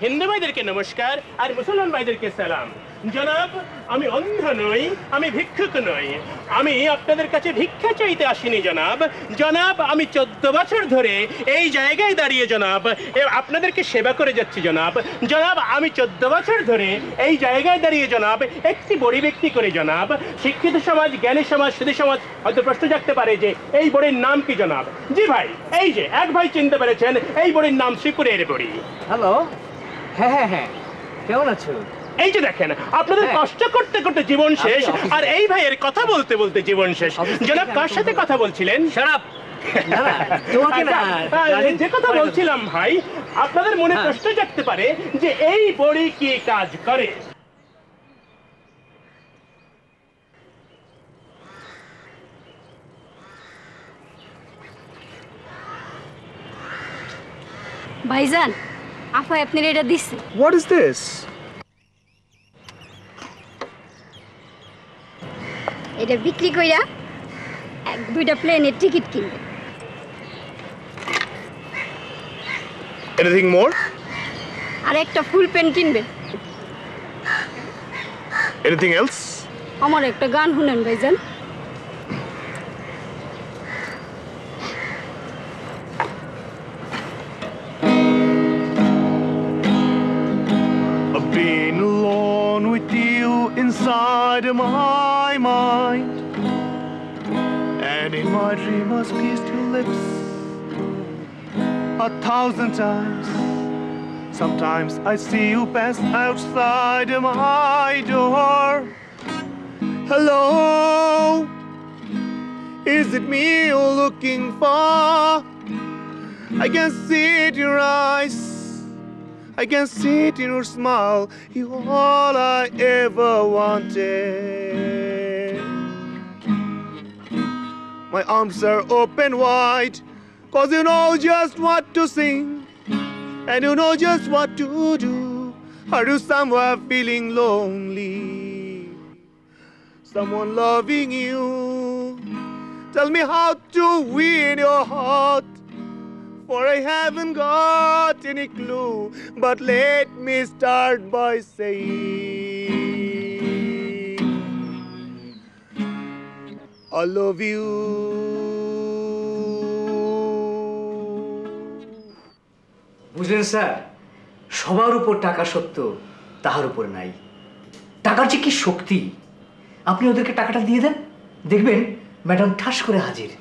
হিন্দু ভাইদেরকে নমস্কার আর মুসলমান ভাইদেরকে সালাম। জনাব, আমি অন্ধ নই, আমি ভিক্ষুক নই, আমি আপনাদের কাছে ভিক্ষা চাইতে আসিনি জনাব। জনাব, আমি 14 বছর ধরে এই জায়গায় দাঁড়িয়ে জনাব আপনাদেরকে সেবা করে যাচ্ছি জনাব। জনাব, আমি 14 বছর ধরে এই জায়গায় দাঁড়িয়ে জনাব একটি বড়ি ব্যক্তি করে জনাব। শিক্ষিত সমাজ, জ্ঞানী সমাজ, সুধী সমাজ হয়তো প্রশ্ন জাগতে পারে যে এই বড়ির নাম কি জনাব? জি ভাই, এই যে এক ভাই চিনতে পেরেছেন, এই বড়ির নাম শ্রীপুরের বড়ি। হ্যালো, হ্যাঁ হ্যাঁ হ্যাঁ, কেমন আছো? এই যে দেখেন, আপনাদের কষ্ট করতে করতে জীবন শেষ, আর এই ভাইয়ের কথা বলতে বলতে জীবন শেষ। জনাব, কার সাথে কথা বলছিলেন? শারাপ। যে কথা বলছিলাম ভাই, আপনাদের মনে প্রশ্ন জাগতে পারে যে এই বড়ি কি কাজ করে। ভাইজান, আপা আপনার এটা দিচ্ছে। What is this? এটা বিক্রি কইরা 1-2টা প্লেনের টিকিট কিনবে। Anything more? আর একটা ফুল পেন কিনবে। Anything else? আমার একটা গান শুনেন ভাইজান। I've been alone with you inside of my mind, and in my dream I kissed your lips 1,000 times. Sometimes I see you pass outside of my door. Hello, is it me you're looking for? I can see it in your eyes, I can see it in your smile. You're all I ever wanted. My arms are open wide, 'cause you know just what to sing, and you know just what to do. Are you somewhere feeling lonely? Someone loving you? Tell me how to win your heart, for I haven't got any clue. But let me start by saying I love you. বুঝলেন sir, সবার উপর টাকা সত্য, তাহার উপর নাই। টাকার যে কি শক্তি! আপনি ওদেরকে টাকাটা দিয়ে দেন, দেখবেন ম্যাডাম ঠাস করে হাজির।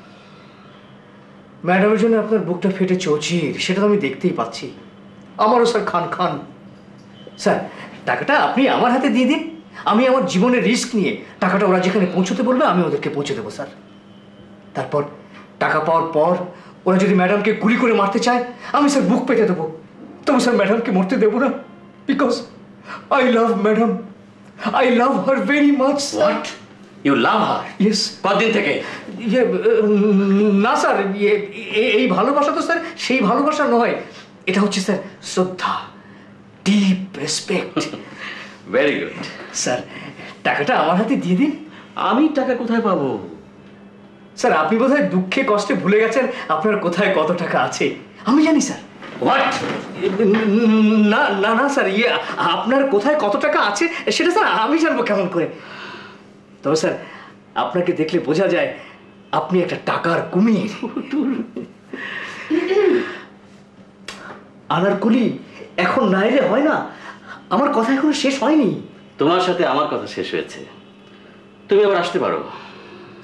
ম্যাডামের জন্য আপনার বুকটা ফেটে চৌচির, সেটা তো আমি দেখতেই পাচ্ছি। আমারও স্যার খান খান। স্যার, টাকাটা আপনি আমার হাতে দিয়ে দিন, আমি আমার জীবনের রিস্ক নিয়ে টাকাটা ওরা যেখানে পৌঁছতে বলবে আমি ওদেরকে পৌঁছে দেবো স্যার। তারপর টাকা পাওয়ার পর ওরা যদি ম্যাডামকে গুলি করে মারতে চায়, আমি স্যার বুক পেতে দেবো। তবে স্যার ম্যাডামকে মরতে দেবো না, because I love madam, I love her very much. What, you love her? Yes. কতদিন থেকে? না স্যার, এই ভালোবাসা তো স্যার সেই ভালোবাসা নয়, এটা হচ্ছে স্যার শ্রদ্ধা, deep respect. Very good. Sir, টাকাটা আমার হাতে দিয়ে দিন। আমি টাকা কোথায় পাবো? স্যার, আপনি বোধহয় দুঃখে কষ্টে ভুলে গেছেন আপনার কোথায় কত টাকা আছে। আমি জানি স্যার। হোয়াট? না না না স্যার, আপনার কোথায় কত টাকা আছে সেটা স্যার আমি জানবো কেমন করে? তবে স্যার, আপনাকে দেখলে বোঝা যায় আপনি একটা টাকার কুমির। আনারকুলি, এখন না এলে হয় না। আমার কথা এখনো শেষ হয়নি। তোমার সাথে আমার কথা শেষ হয়েছে, তুমি আবার আসতে পারো।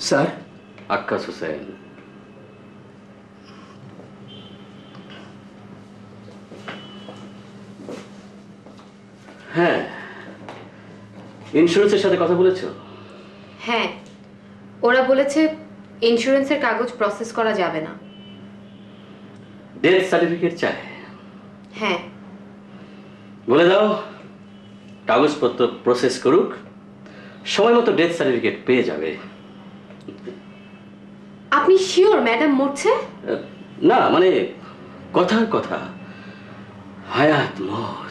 স্যার, আক্কাস হোসেন। হ্যাঁ, ইন্স্যুরেন্সের সাথে কথা বলেছো? হ্যাঁ, ওরা বলেছে ইন্স্যুরেন্সের কাগজ প্রসেস করা যাবে না। ডেথ সার্টিফিকেট চাই? হ্যাঁ। বলে দাও কাগজপত্র প্রসেস করুক, সময় মতো ডেথ সার্টিফিকেট পেয়ে যাবে। আপনি শিওর ম্যাডাম মরছে? না, মানে কথার কথা, হায়াত মর।